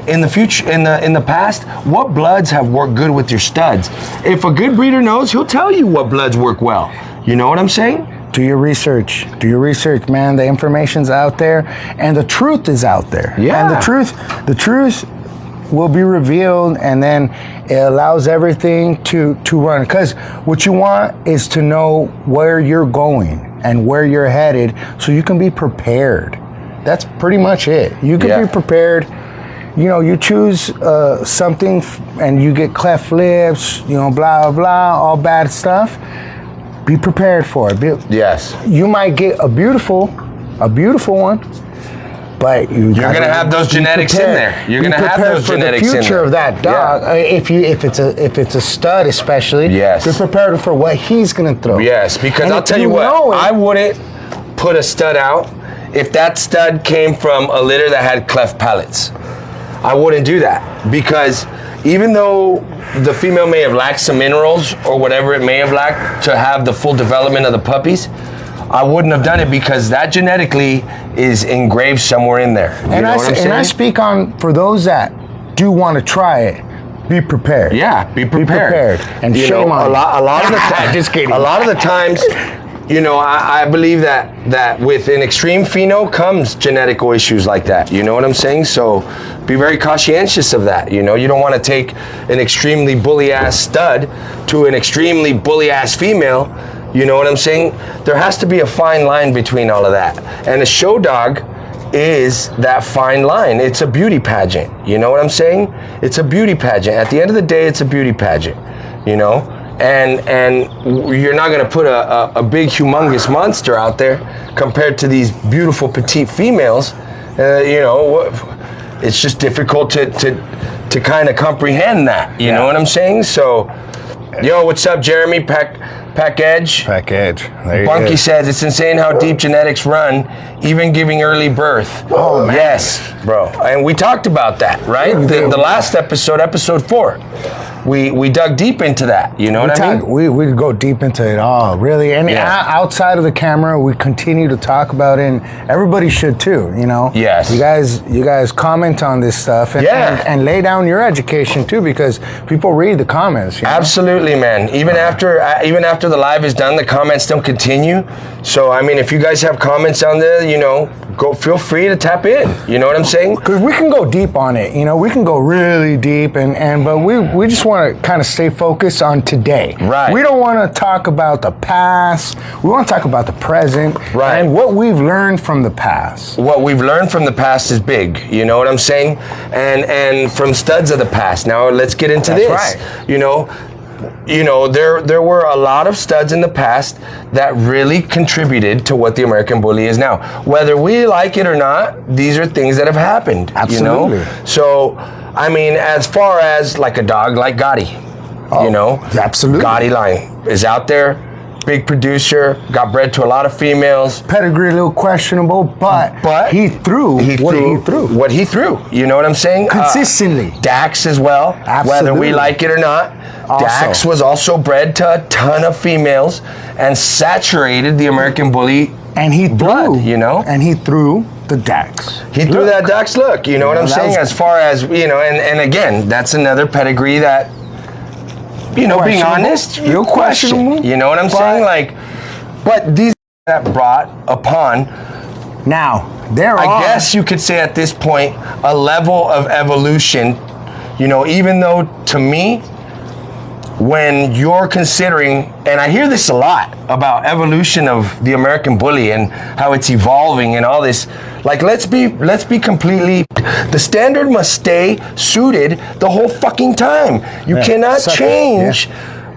in the future, in the past, what bloods have worked good with your studs? If a good breeder knows, he'll tell you what bloods work well. You know what I'm saying? Do your research. Do your research, man. The information's out there, and the truth is out there. Yeah. And the truth will be revealed, and then it allows everything to run. Because what you want is to know where you're going and where you're headed, so you can be prepared. That's pretty much it. You can be prepared. You know, you choose something and you get cleft lips, you know, blah, blah, all bad stuff. Be prepared for it. Yes. You might get a beautiful one, but you're gonna have those genetics in there. You're gonna have those genetics in there. For the future of that dog. Yeah. If it's a stud, especially. Yes. Be prepared for what he's gonna throw. Yes, because and I'll tell you what, I wouldn't put a stud out if that stud came from a litter that had cleft palates. I wouldn't do that, because even though the female may have lacked some minerals or whatever it may have lacked to have the full development of the puppies, I wouldn't have done it, because that genetically is engraved somewhere in there. You know what I'm saying? And I speak on, for those that do want to try it, be prepared. Yeah, be prepared. And shame on a lot of the time. Just kidding. A lot of the times, you know, I believe that with an extreme pheno comes genetical issues like that. You know what I'm saying? So be very conscientious of that. You know, you don't want to take an extremely bully ass stud to an extremely bully ass female. You know what I'm saying? There has to be a fine line between all of that. And a show dog is that fine line. It's a beauty pageant. You know what I'm saying? It's a beauty pageant. At the end of the day, it's a beauty pageant. You know? And you're not going to put a big, humongous monster out there compared to these beautiful petite females. You know, it's just difficult to kind of comprehend that. You know what I'm saying? So, yo, what's up, Jeremy? Pack Edge. Pack Edge. There you Bunky says it's insane how deep genetics run, even giving early birth. Oh, man. Yes, bro. And we talked about that, right? The last episode, episode 4. We dug deep into that. You know what I mean? We go deep into it all, really. And outside of the camera, we continue to talk about it, and everybody should too, you know? Yes. You guys comment on this stuff and lay down your education too, because people read the comments. You know? Absolutely, man. Even after after the live is done, the comments still continue. So, I mean, if you guys have comments on there, you know, feel free to tap in. You know what I'm saying? Because we can go deep on it. You know, we can go really deep, but we just want to kind of stay focused on today. Right. We don't want to talk about the past. We want to talk about the present. Right. And what we've learned from the past. What we've learned from the past is big. You know what I'm saying? And from studs of the past. Now let's get into That's this. right. You know, there were a lot of studs in the past that really contributed to what the American Bully is now. Whether we like it or not, these are things that have happened. Absolutely. You know? So, I mean, as far as like a dog like Gotti, you know, absolutely. Gotti line is out there, big producer, got bred to a lot of females. Pedigree a little questionable, but he threw what he threw. You know what I'm saying? Consistently. Dax as well. Absolutely. Whether we like it or not. Dax was also bred to a ton of females and saturated the American Bully and he blood, you know? And he threw the Dax. He threw that Dax look, you know what I'm saying? As far as, you know, and again, that's another pedigree that, you know, being honest, you question. You know what I'm saying? Like, but these that brought upon. Now, I guess you could say at this point, a level of evolution, you know, even though to me, when you're considering, and I hear this a lot about evolution of the American Bully and how it's evolving and all this, like let's be completely, the standard must stay suited the whole fucking time. You cannot change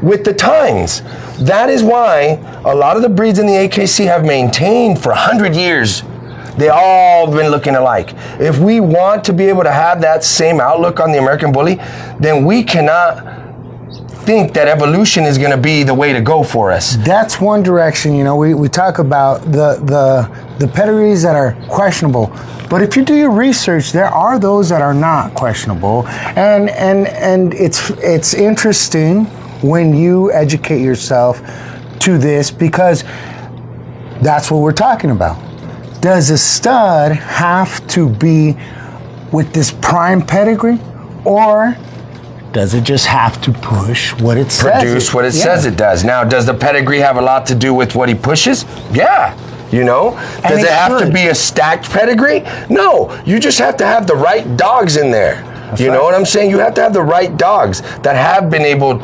with the times. That is why a lot of the breeds in the AKC have maintained for 100 years. They all been looking alike. If we want to be able to have that same outlook on the American Bully, then we cannot think that evolution is going to be the way to go for us. That's one direction. You know, we talk about the pedigrees that are questionable, but if you do your research, there are those that are not questionable, and it's interesting when you educate yourself to this, because that's what we're talking about. Does a stud have to be with this prime pedigree, or does it just have to push what it says? Produce what it says it does. Now, does the pedigree have a lot to do with what he pushes? Yeah. You know? Does it have to be a stacked pedigree? No. You just have to have the right dogs in there. You know what I'm saying? You have to have the right dogs that have been able,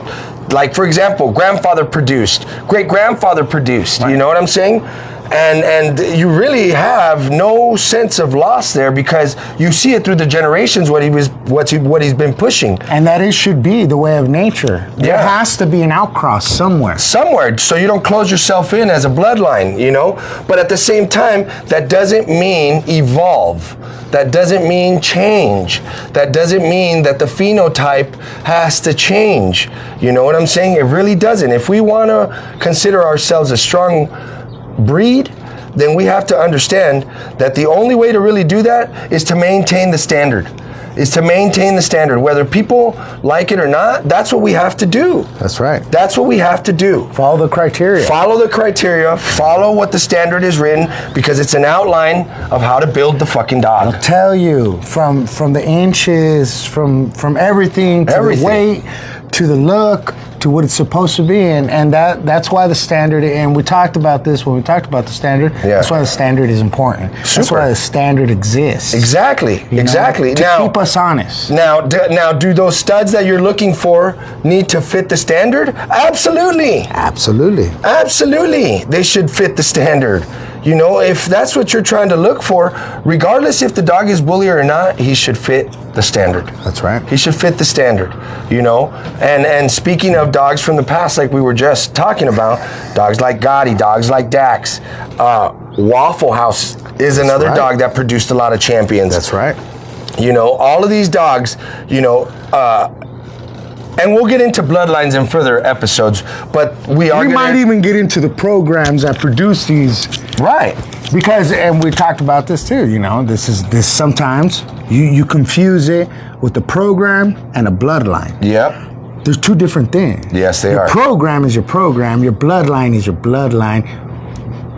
like, for example, grandfather produced, great-grandfather produced. You know what I'm saying? And you really have no sense of loss there, because you see it through the generations what he's been pushing. And that should be the way of nature. There has to be an outcross somewhere. So you don't close yourself in as a bloodline, you know? But at the same time, that doesn't mean evolve. That doesn't mean change. That doesn't mean that the phenotype has to change. You know what I'm saying? It really doesn't. If we want to consider ourselves a strong breed, then we have to understand that the only way to really do that is to maintain the standard. Whether people like it or not, that's what we have to do. That's right. That's what we have to do. Follow the criteria. Follow what the standard is written, because it's an outline of how to build the fucking dog. I'll tell you, from the inches, from everything, to the weight, to the look, to what it's supposed to be, and that's why the standard, and we talked about this when we talked about the standard. That's why the standard is important. That's why the standard exists. Exactly. To keep us honest. Now, do those studs that you're looking for need to fit the standard? Absolutely. They should fit the standard. You know, if that's what you're trying to look for, regardless if the dog is bully or not, he should fit the standard. That's right. He should fit the standard, you know? And speaking of dogs from the past, like we were just talking about, dogs like Gotti, dogs like Dax, Waffle House is another dog that produced a lot of champions. That's right. You know, all of these dogs, you know, and we'll get into bloodlines in further episodes, but we might even get into the programs that produce these. Right. Because, and we talked about this too, you know, this sometimes you confuse it with the program and a bloodline. Yep. There's two different things. Yes, they are. Your program is your program, your bloodline is your bloodline,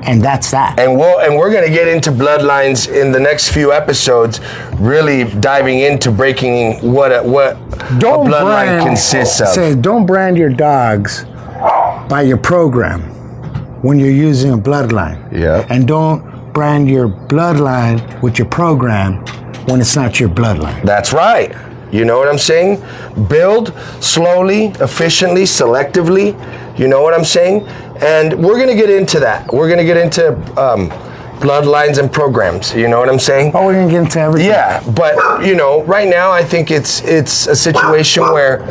and that's that. And we're going to get into bloodlines in the next few episodes, really diving into breaking what a bloodline consists of. Don't brand your dogs by your program when you're using a bloodline. Yeah. And don't brand your bloodline with your program when it's not your bloodline. That's right. You know what I'm saying? Build slowly, efficiently, selectively. You know what I'm saying? And we're going to get into that. We're going to get into bloodlines and programs. You know what I'm saying? Oh, we're going to get into everything. Yeah, but you know, right now I think it's a situation where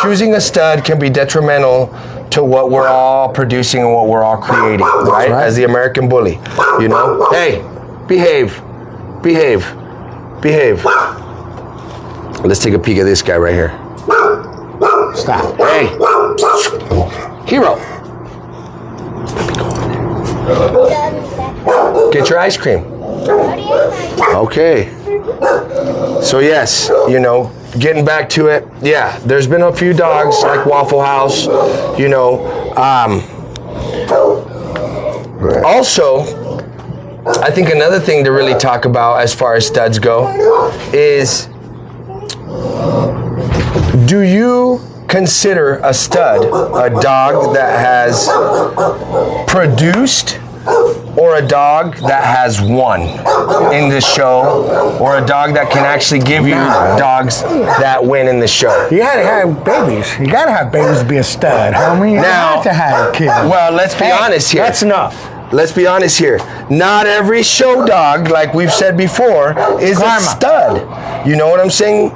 choosing a stud can be detrimental to what we're all producing and what we're all creating, right? As the American bully, you know? Hey, behave. Let's take a peek at this guy right here. Stop. Hey, hero. Get your ice cream. Okay. So yes, you know, getting back to it, yeah, there's been a few dogs like Waffle House, you know. Also, I think another thing to really talk about as far as studs go is, do you consider a stud a dog that has produced, or a dog that has won in the show, or a dog that can actually give you dogs that win in the show? You gotta have babies. You gotta have babies to be a stud, homie. You have to have kids. Well, let's be honest here. That's enough. Let's be honest here. Not every show dog, like we've said before, is a stud. You know what I'm saying?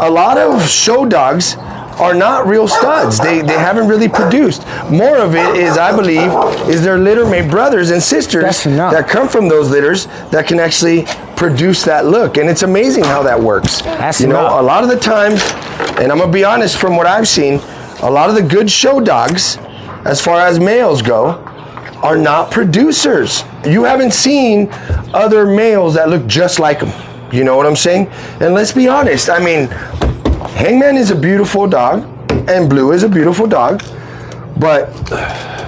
A lot of show dogs are not real studs. They haven't really produced. More of it is, I believe, is their littermate brothers and sisters that come from those litters that can actually produce that look. And it's amazing how that works. You know, a lot of the times, and I'm gonna be honest, from what I've seen, a lot of the good show dogs, as far as males go, are not producers. You haven't seen other males that look just like them. You know what I'm saying? And let's be honest, I mean, Hangman is a beautiful dog, and Blue is a beautiful dog, but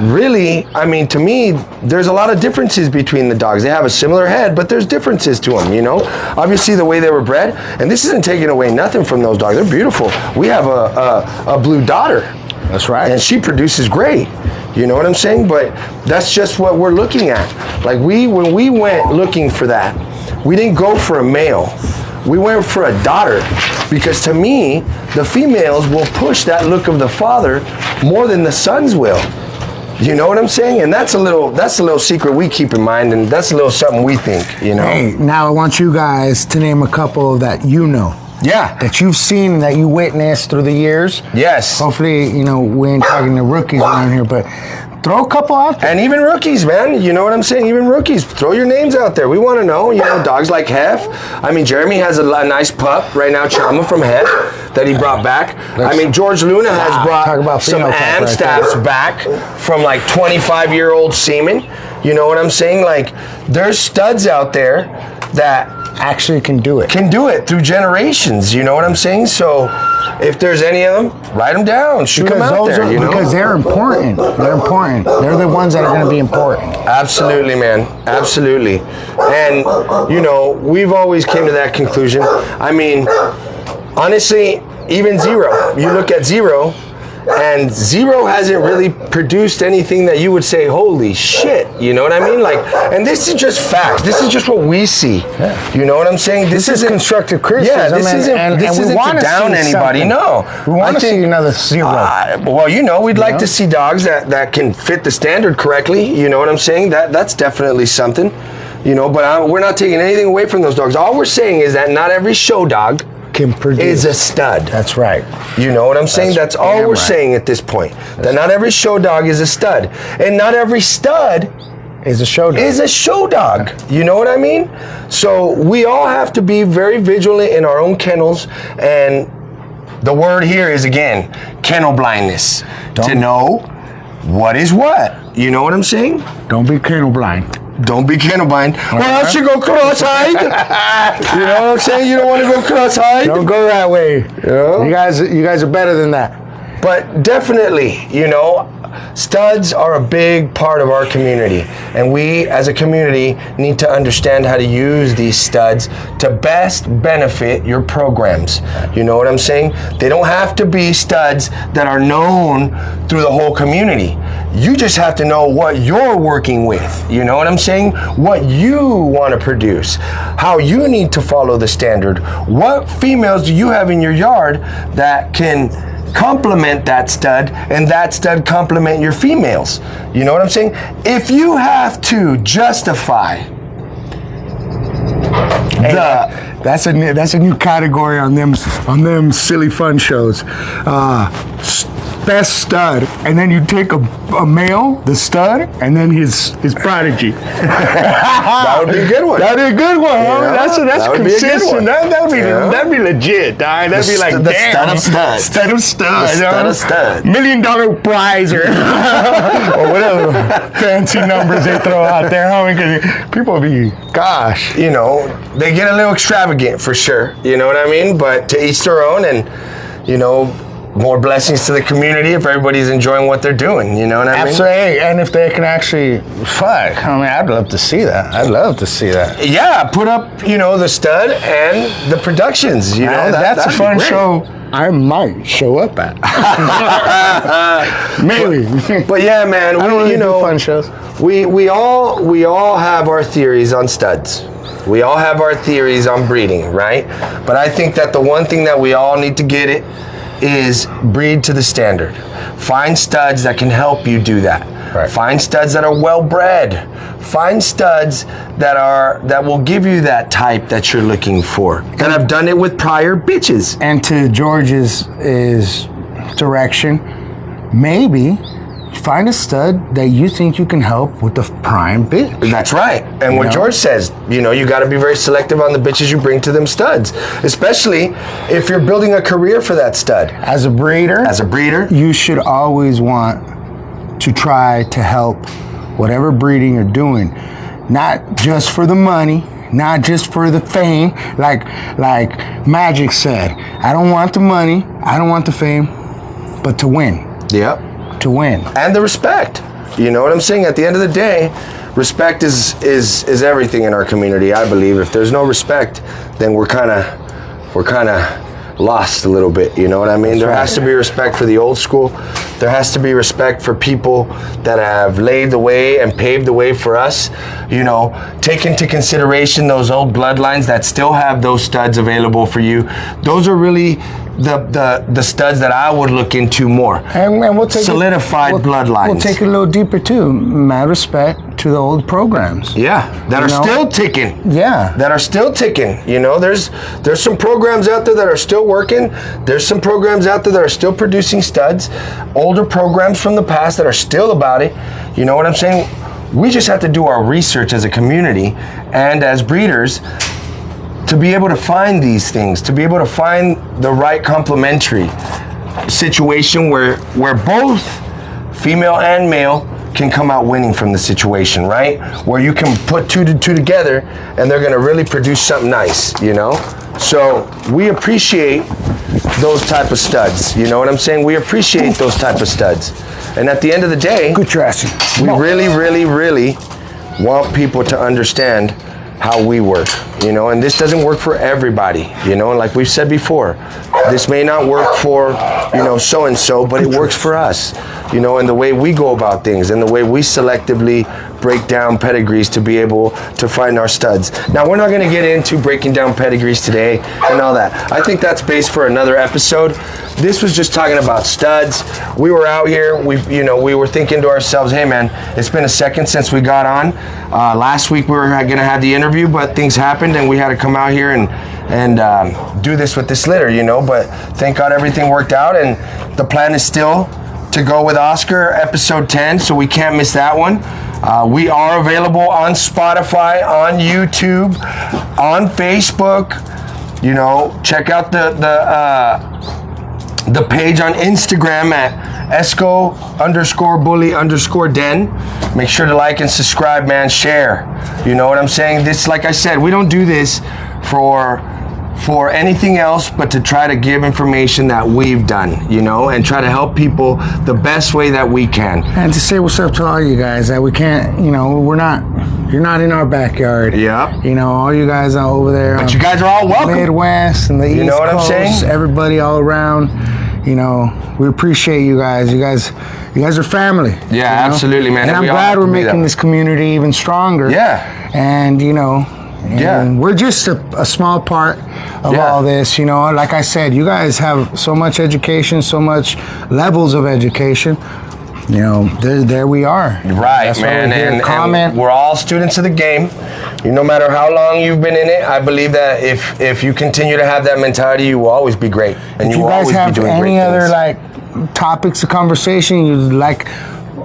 really, I mean, to me, there's a lot of differences between the dogs. They have a similar head, but there's differences to them, you know? Obviously, the way they were bred, and this isn't taking away nothing from those dogs. They're beautiful. We have a Blue daughter. That's right. And she produces great. You know what I'm saying? But that's just what we're looking at. Like when we went looking for that, we didn't go for a male. We went for a daughter, because to me, the females will push that look of the father more than the sons will. You know what I'm saying? And that's a little secret we keep in mind, and that's a little something we think, you know. Hey, now I want you guys to name a couple that you know. Yeah. That you've seen, that you witnessed through the years. Yes. Hopefully, you know, we ain't talking to rookies around here, but throw a couple out there. And even rookies, man. You know what I'm saying? Even rookies. Throw your names out there. We want to know. You know, dogs like Hef. I mean, Jeremy has a nice pup right now, Chama from Hef, that he brought back. I mean, George Luna has brought some Amstaffs back from like 25-year-old semen. You know what I'm saying? Like, there's studs out there that actually can do it. Can do it through generations. You know what I'm saying? So if there's any of them, write them down. Shoot them out there. Because they're important. They're important. They're the ones that are going to be important. Absolutely, man. Absolutely. And, you know, we've always came to that conclusion. I mean, honestly, even Zero. You look at Zero, and Zero hasn't really produced anything that you would say, holy shit, you know what I mean? Like, and this is just fact. This is just what we see. Yeah. You know what I'm saying? This is constructive criticism. Yeah, this isn't to down anybody. No. We want to see another Zero. Well, you know, we'd like to see dogs that can fit the standard correctly. You know what I'm saying? That's definitely something. You know, but we're not taking anything away from those dogs. All we're saying is that not every show dog can produce. Is a stud. That's right. You know what I'm saying? That's all we're saying at this point. That not every show dog is a stud. And not every stud is a show dog. You know what I mean? So we all have to be very vigilant in our own kennels, and the word here is, again, kennel blindness. To know what is what. You know what I'm saying? Don't be kennel blind. Don't be kennel blind. Well, I should go cross-eyed. You know what I'm saying? You don't want to go cross-eyed. Don't go that way. You know? You guys are better than that. But definitely, you know, studs are a big part of our community, and we as a community need to understand how to use these studs to best benefit your programs. You know what I'm saying? They don't have to be studs that are known through the whole community. You just have to know what you're working with. You know what I'm saying? What you want to produce, how you need to follow the standard. What females do you have in your yard that can complement that stud, and that stud complement your females? You know what I'm saying? If you have to justify that's a new category on them silly fun shows. Best stud, and then you take a male, the stud, and then his prodigy. That would be a good one. That'd be a good one. Yeah, That's that would be a good consistent. one. That'd be legit, dog. That'd be like, the damn, stud of studs. stud of studs. The stud of stud. $1 million prize or whatever fancy numbers they throw out there. Because people be, gosh. You know, they get a little extravagant for sure. You know what I mean? But to each their own, and you know, more blessings to the community if everybody's enjoying what they're doing. You know what I mean? Absolutely. And if they can actually, fuck, I mean, I'd love to see that. I'd love to see that. Yeah, put up, you know, the stud and the productions. You know, that's a fun show. I might show up at. Maybe. But yeah, man, I don't really you know, do fun shows. We all have our theories on studs. We all have our theories on breeding, right? But I think that the one thing that we all need to get it is breed to the standard. Find studs that can help you do that. Right. Find studs that are well bred. Find studs that will give you that type that you're looking for. And I've done it with prior bitches. And to George's direction, maybe find a stud that you think you can help with the prime bitch. That's right. And what George says, you know, you got to be very selective on the bitches you bring to them studs, especially if you're building a career for that stud. As a breeder, you should always want to try to help whatever breeding you're doing, not just for the money, not just for the fame. Like Magic said, I don't want the money, I don't want the fame, but to win. Yep. To win. And the respect. You know what I'm saying? At the end of the day, respect is everything in our community, I believe. If there's no respect, then we're kind of lost a little bit, you know what I mean? There has to be respect for the old school. There has to be respect for people that have laid the way and paved the way for us. You know, take into consideration those old bloodlines that still have those studs available for you. Those are really the studs that I would look into more. And we'll take solidified bloodlines. We'll take it a little deeper too. Mad respect to the old programs. Yeah, that are still ticking. Yeah, that are still ticking. You know, there's some programs out there that are still working. There's some programs out there that are still producing studs. Older programs from the past that are still about it. You know what I'm saying? We just have to do our research as a community and as breeders to be able to find these things, to be able to find the right complementary situation where both female and male can come out winning from the situation, right? Where you can put two together and they're gonna really produce something nice, you know? So we appreciate those type of studs, you know what I'm saying? We appreciate those type of studs. And at the end of the day, good dressing. We really, really, really want people to understand how we work, you know, and this doesn't work for everybody, you know, and like we've said before, this may not work for, you know, so-and-so, but it works for us, you know, and the way we go about things and the way we selectively break down pedigrees to be able to find our studs. Now, we're not going to get into breaking down pedigrees today and all that. I think that's based for another episode. This was just talking about studs. We were out here, we were thinking to ourselves, hey man, it's been a second since we got on. Last week we were going to have the interview, but things happened and we had to come out here and do this with this litter, you know, but thank God everything worked out, and the plan is still to go with Oscar episode 10, so we can't miss that one. We are available on Spotify, on YouTube, on Facebook. You know, check out the page on Instagram at esco_bully_den. Make sure to like and subscribe, man. Share. You know what I'm saying? This, like I said, we don't do this for for anything else but to try to give information that we've done, you know, and try to help people the best way that we can. And to say what's up to all you guys, that we can't, you know, you're not in our backyard. Yeah. You know, all you guys are over there. But you guys are all welcome. Midwest and the East Coast. You know what I'm saying? Everybody all around. You know, we appreciate you guys. You guys are family. Yeah, you know? absolutely, man. And I'm glad we're making this community even stronger. Yeah. And, you know, we're just a small part of all this, you know. Like I said, you guys have so much education, so much levels of education. You know, there we are. Right, that's man. And we're all students of the game. No matter how long you've been in it, I believe that if you continue to have that mentality, you will always be great. And if you guys have any other like topics of conversation you'd like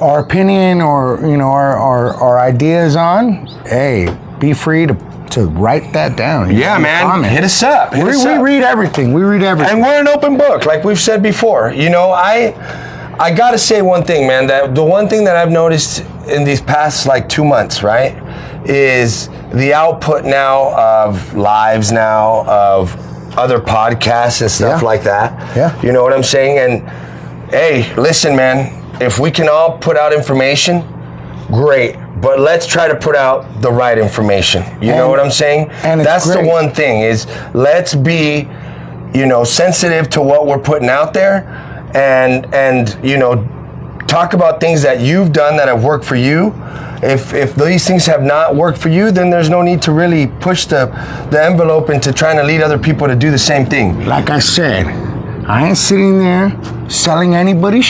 our opinion or, you know, our ideas on, hey, be free to write that down. Yeah, man. Comment. Hit us up. We read everything. We read everything. And we're an open book, like we've said before. You know, I gotta say one thing, man. That the one thing that I've noticed in these past like 2 months, right, is the output now of lives now of other podcasts and stuff like that. Yeah. You know what I'm saying? And hey, listen, man. If we can all put out information, great. But let's try to put out the right information. You know what I'm saying? And that's the one thing is let's be, you know, sensitive to what we're putting out there and you know, talk about things that you've done that have worked for you. If these things have not worked for you, then there's no need to really push the envelope into trying to lead other people to do the same thing. Like I said, I ain't sitting there selling anybody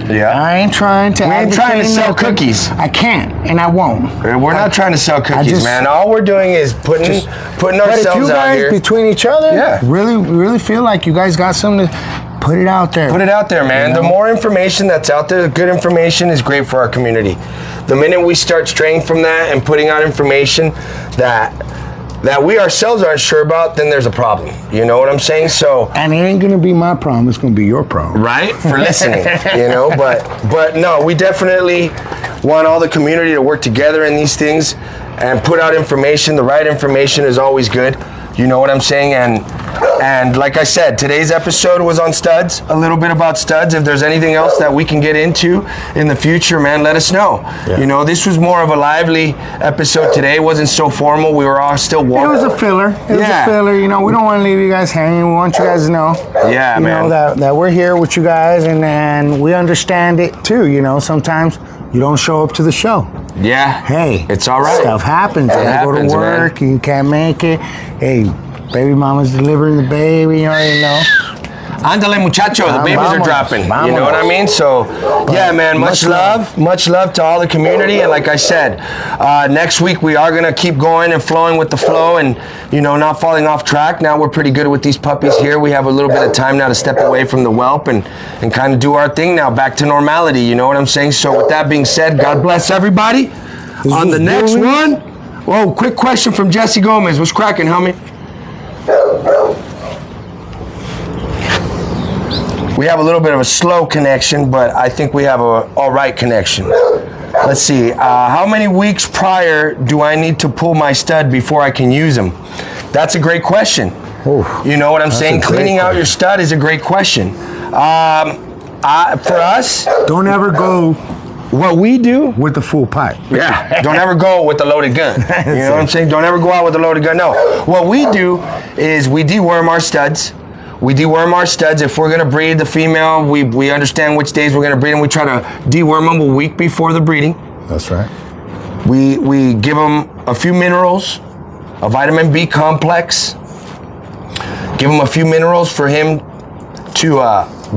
I ain't trying to. We ain't trying to sell cookies. I can't, and I won't. We're not trying to sell cookies, man. All we're doing is putting ourselves out here. But if you guys between each other, really feel like you guys got something to put it out there. Put it out there, man. You know? The more information that's out there, good information is great for our community. The minute we start straying from that and putting out information that we ourselves aren't sure about, then there's a problem. You know what I'm saying? So, and it ain't gonna be my problem. It's gonna be your problem, right? For listening, you know. But no, we definitely want all the community to work together in these things and put out information. The right information is always good. You know what I'm saying? And like I said, today's episode was on studs, a little bit about studs. If there's anything else that we can get into in the future, man, let us know. Yeah. You know, this was more of a lively episode today. It wasn't so formal. We were all still warm. It was a filler. It was a filler. You know, we don't want to leave you guys hanging. We want you guys to know. Yeah, you man. know, that we're here with you guys and we understand it too. You know, sometimes you don't show up to the show. Yeah. Hey, it's all right. Stuff happens. You go to work, man. You can't make it. Hey, baby mama's delivering the baby, you already know. Ándale, muchacho, the babies are dropping. You know what I mean? So, yeah, man, much love to all the community. And like I said, next week we are going to keep going and flowing with the flow and, you know, not falling off track. Now we're pretty good with these puppies here. We have a little bit of time now to step away from the whelp and kind of do our thing now, back to normality. You know what I'm saying? So with that being said, God bless everybody. On the next one, whoa, quick question from Jesse Gomez. What's cracking, homie? We have a little bit of a slow connection, but I think we have a all right connection. Let's see. How many weeks prior do I need to pull my stud before I can use them? That's a great question. Ooh, you know what I'm saying? Cleaning out your stud is a great question. For us, don't ever go. What we do with the full pipe. Yeah. Don't ever go with the loaded gun. You know what I'm saying? Don't ever go out with a loaded gun. No. What we do is we deworm our studs. We deworm our studs. If we're going to breed the female, we understand which days we're going to breed them. We try to deworm them a week before the breeding. That's right. We give them a few minerals, a vitamin B complex. Give him a few minerals for him to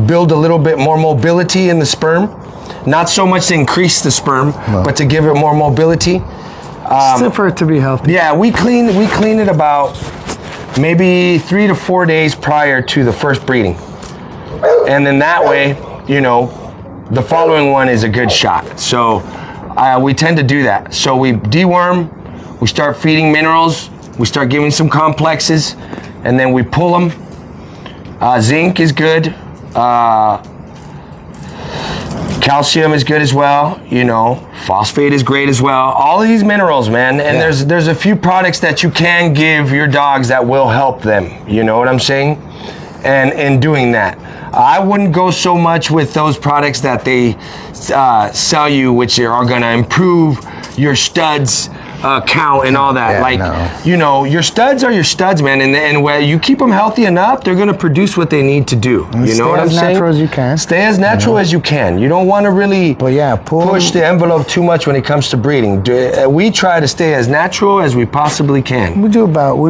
build a little bit more mobility in the sperm. Not so much to increase the sperm, but to give it more mobility. Still for it to be healthy. Yeah, we clean it about maybe 3 to 4 days prior to the first breeding. And then that way, you know, the following one is a good shot. So we tend to do that. So we deworm, we start feeding minerals, we start giving some complexes, and then we pull them. Zinc is good. Calcium is good as well, you know. Phosphate is great as well. All of these minerals, man. And there's a few products that you can give your dogs that will help them. You know what I'm saying? And in doing that, I wouldn't go so much with those products that they sell you, which are going to improve your studs count and all that. You know, your studs are your studs, man. And where you keep them healthy enough, they're going to produce what they need to do. And you know what I'm saying? Stay as natural as you can. Stay as natural as you can. You don't want to really push the envelope too much when it comes to breeding. We try to stay as natural as we possibly can. We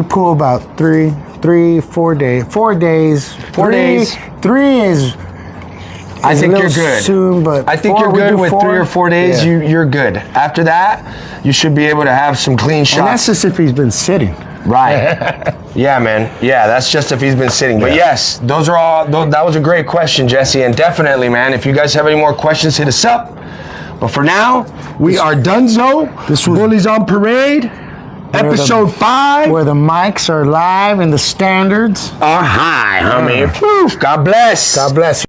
pull about 4 days. 4 days. 4 days. 3 is. I think you're good. Soon, but I think you're good with 3 or 4 days. You're good. After that, you should be able to have some clean shots. And that's just if he's been sitting. Right. Yeah, man. Yeah, that's just if he's been sitting. But yes, those are all. That was a great question, Jesse. And definitely, man, if you guys have any more questions, hit us up. But for now, we are donezo. This was Bullies on Parade, episode 5. Where the mics are live and the standards are high, homie. God bless. God bless you.